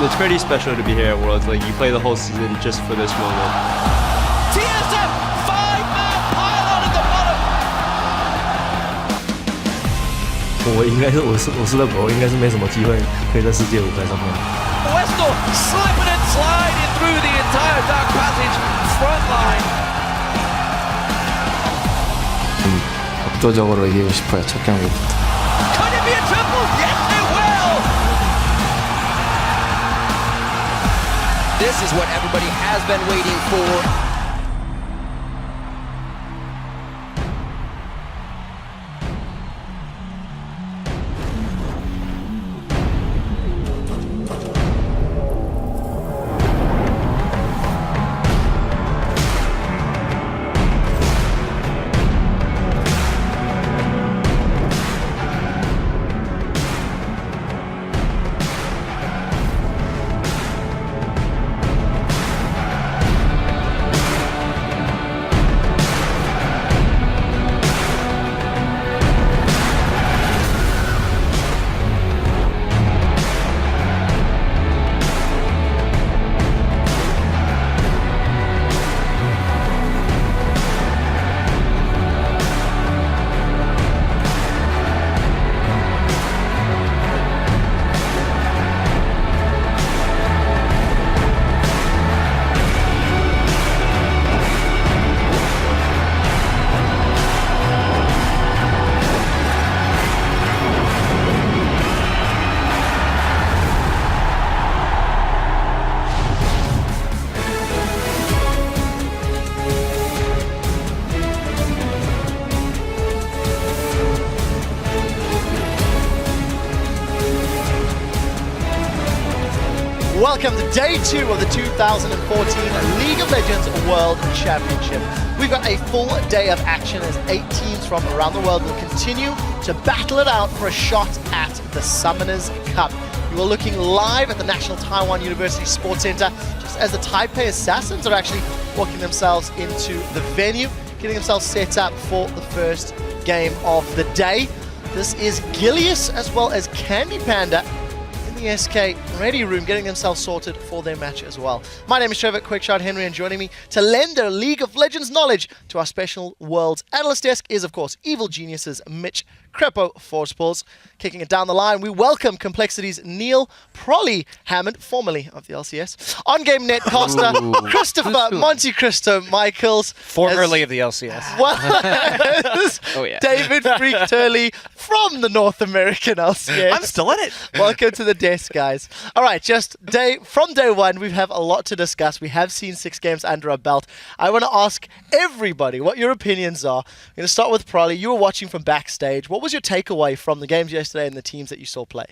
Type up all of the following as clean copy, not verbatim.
It's pretty special to be here at Worlds. Like, you play the whole season just for this moment. TSM, 5-man pylon at the bottom. 我是乐博，应该是没什么机会可以在世界舞台上面。Westall slipping and sliding through the entire dark passage front line. 압도적으로 이기고 싶어요, 첫 경기부터. Could it be a triple? Yes, it will. This is what everybody has been waiting for. Welcome to day 2 of the 2014 League of Legends World Championship. We've got a full day of action as 8 teams from around the world will continue to battle it out for a shot at the Summoners Cup. You are looking live at the National Taiwan University Sports Center just as the Taipei Assassins are actually walking themselves into the venue, getting themselves set up for the first game of the day. This is Gilius as well as Candy Panda in the SK ready room, getting themselves sorted for their match as well. My name is Trevor Quickshot Henry, and joining me to lend a League of Legends knowledge to our special Worlds Analyst Desk is, of course, Evil Genius's Mitch Crepo Forcepulse. Kicking it down the line, we welcome Complexity's Neil Prolly Hammond, formerly of the LCS. On-game net Costa, Christopher Monte Cristo Michaels. Formerly of the LCS. Well as David Freak Turley from the North American LCS. I'm still in it. Welcome to the desk, guys. All right, just from day one, we have a lot to discuss. We have seen 6 games under our belt. I want to ask everybody what your opinions are. I'm going to start with Prolly. You were watching from backstage. What was your takeaway from the games yesterday and the teams that you saw play?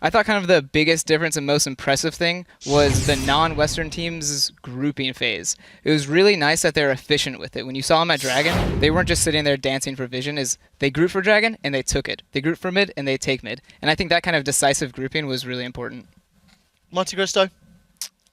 I thought kind of the biggest difference and most impressive thing was the non-Western teams' grouping phase. It was really nice that they're efficient with it. When you saw them at Dragon, they weren't just sitting there dancing for vision. They grouped for Dragon and they took it. They grouped for mid and they take mid. And I think that kind of decisive grouping was really important. Monte Cristo?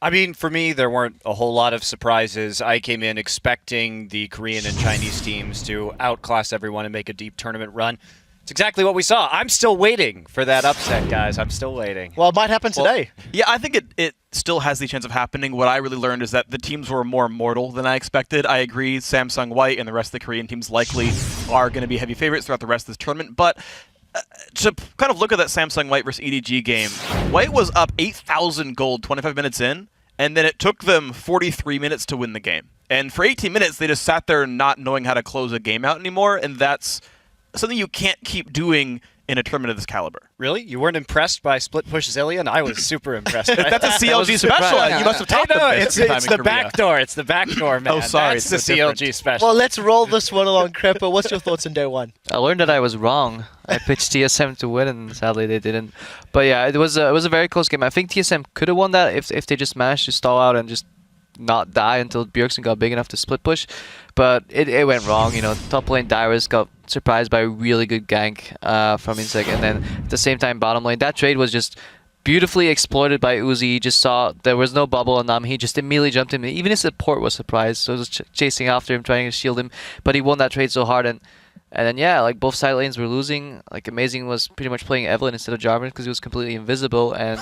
I mean, for me, there weren't a whole lot of surprises. I came in expecting the Korean and Chinese teams to outclass everyone and make a deep tournament run. It's exactly what we saw. I'm still waiting for that upset, guys. I'm still waiting. Well, it might happen today. Yeah, I think it still has the chance of happening. What I really learned is that the teams were more mortal than I expected. I agree, Samsung White and the rest of the Korean teams likely are going to be heavy favorites throughout the rest of this tournament. But to kind of look at that Samsung White versus EDG game, White was up 8,000 gold 25 minutes in, and then it took them 43 minutes to win the game. And for 18 minutes, they just sat there not knowing how to close a game out anymore, and that's something you can't keep doing in a tournament of this caliber. Really? You weren't impressed by Split Push Zillion? I was super impressed. That's a CLG special. You must have talked about it. It's the back door. It's the back door, man. Oh, sorry. That's the CLG special. Well, let's roll this one along. Crepo, what's your thoughts on day one? I learned that I was wrong. I pitched TSM to win, and sadly they didn't. But yeah, it was a very close game. I think TSM could have won that if they just managed to stall out and just not die until Bjergsen got big enough to split push. But it went wrong. You know, top lane Dyrus got surprised by a really good gank from Insec, and then at the same time bottom lane, that trade was just beautifully exploited by Uzi. He just saw there was no bubble on Nam. He just immediately jumped him. Even his support was surprised, so he was chasing after him, trying to shield him. But he won that trade so hard, and then yeah, like both side lanes were losing. Like Amazing was pretty much playing Evelyn instead of Jarvan because he was completely invisible, and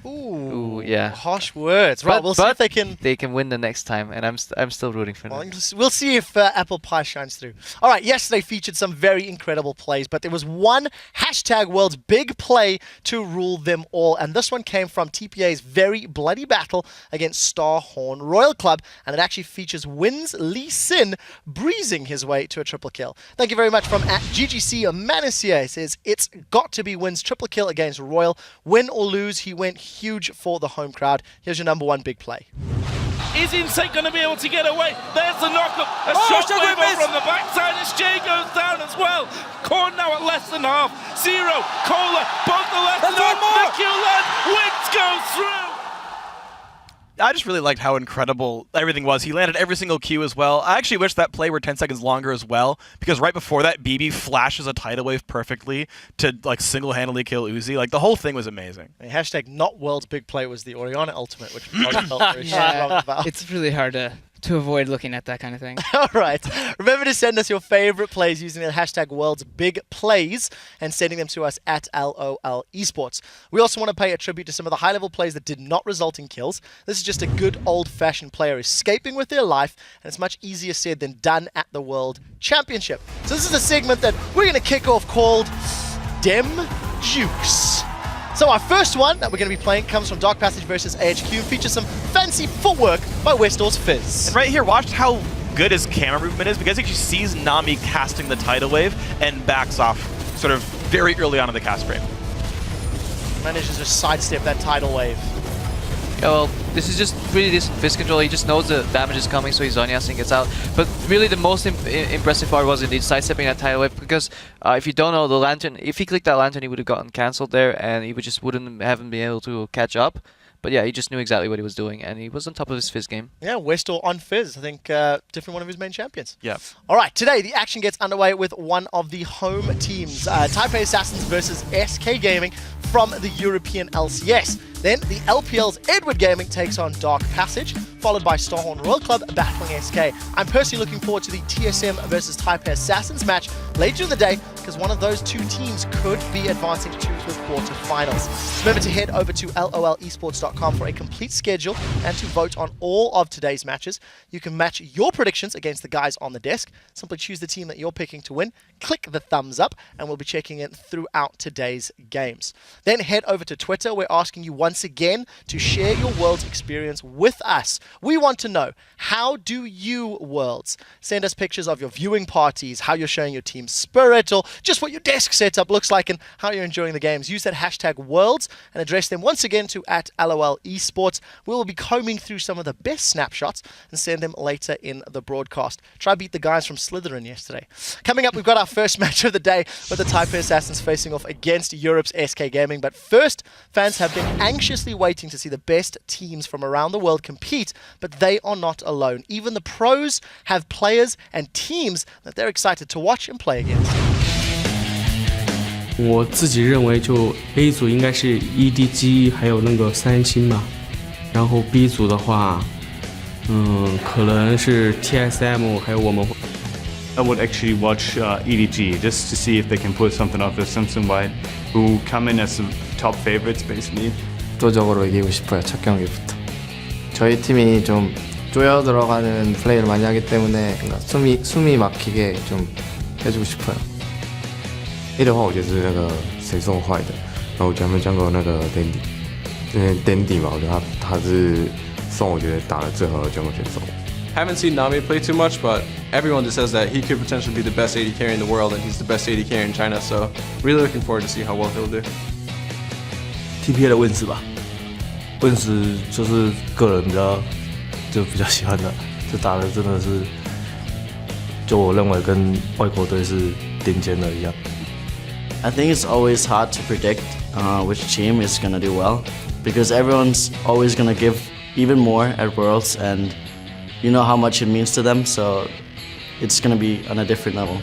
ooh, yeah. Harsh words. Right, we'll see if they can... They can win the next time, and I'm still rooting for them. We'll see if Apple Pie shines through. All right, yesterday featured some very incredible plays, but there was one hashtag world's big play to rule them all, and this one came from TPA's very bloody battle against Starhorn Royal Club, and it actually features Win's Lee Sin breezing his way to a triple kill. Thank you very much from at GGC Manisia. It says, it's got to be Win's triple kill against Royal. Win or lose, he went huge for the home crowd. Here's your number one big play. Is Insect going to be able to get away? There's the knockup. A shockwave over on the backside as Jay goes down as well. Korn now at less than half. Zero, Cola, both the less than half. The Q-Land, Wins goes through. I just really liked how incredible everything was. He landed every single Q as well. I actually wish that play were 10 seconds longer as well, because right before that, BB flashes a tidal wave perfectly to like single-handedly kill Uzi. Like the whole thing was amazing. And hashtag not world's big play was the Oriana ultimate, which we felt very strong about. It's really hard to avoid looking at that kind of thing. All right. Remember to send us your favorite plays using the hashtag world's big plays and sending them to us at LOL Esports. We also want to pay a tribute to some of the high-level plays that did not result in kills. This is just a good old-fashioned player escaping with their life, and it's much easier said than done at the World Championship. So this is a segment that we're going to kick off called Dem Jukes. So our first one that we're going to be playing comes from Dark Passage versus AHQ, features some fancy footwork by Westall's Fizz. And right here, watch how good his camera movement is, because he actually sees Nami casting the tidal wave and backs off sort of very early on in the cast frame. Manages to sidestep that tidal wave. Yeah, well, this is just really this Fizz control. He just knows the damage is coming, so he's Zhonya's and gets out. But really the most impressive part was indeed sidestepping that tidal wave, because if you don't know, the Lantern, if he clicked that Lantern, he would have gotten cancelled there, and he haven't been able to catch up. But yeah, he just knew exactly what he was doing, and he was on top of his Fizz game. Yeah, Westall on Fizz. I think different one of his main champions. Yeah. All right, today the action gets underway with one of the home teams, Taipei Assassins versus SK Gaming from the European LCS. Then the LPL's Edward Gaming takes on Dark Passage, followed by Starhorn Royal Club battling SK. I'm personally looking forward to the TSM versus Taipei Assassins match later in the day, because one of those two teams could be advancing to the quarterfinals. Remember to head over to lolesports.com for a complete schedule and to vote on all of today's matches. You can match your predictions against the guys on the desk. Simply choose the team that you're picking to win, click the thumbs up, and we'll be checking it throughout today's games. Then head over to Twitter. We're asking you once again to share your Worlds experience with us. We want to know, how do you Worlds? Send us pictures of your viewing parties, how you're showing your team spirit, or just what your desk setup looks like and how you're enjoying the games. Use that hashtag Worlds and address them once again to at LOL Esports. We will be combing through some of the best snapshots and send them later in the broadcast. Try beat the guys from Slytherin yesterday. Coming up, we've got our first match of the day with the Taipei Assassins facing off against Europe's SK Gaming. But first, fans have been anxiously waiting to see the best teams from around the world compete, but they are not alone. Even the pros have players and teams that they're excited to watch and play against. 我自己认为就 A 组应该是 EDG 还有那个三星嘛，然后 B 组的话，可能是 TSM 还有我们。I would actually watch EDG just to see if they can pull something off with Samsung White, who come in as the top favorites basically. 압도적으로 이기고 싶어요. 첫 경기부터. 저희 팀이 좀 쪼여 들어가는 플레이를 많이 하기 때문에 그러니까 숨이 막히게 좀 해주고 싶어요. A 的话，我觉得是那个谁送坏的，然后我觉得他们讲过那个 Dandy， 因为 Dandy 嘛，我觉得他是送我觉得打得最好的jungle选手。Haven't seen Nami play too much, but everyone just says that he could potentially be the best AD carry in the world, and he's the best AD carry in China. So really looking forward to see how well he'll do. TPA 的Wins吧，Wins就是个人比较喜欢的，这打的真的是，就我认为跟外国队是顶尖的一样。I think it's always hard to predict which team is going to do well, because everyone's always going to give even more at Worlds, and you know how much it means to them, so it's going to be on a different level.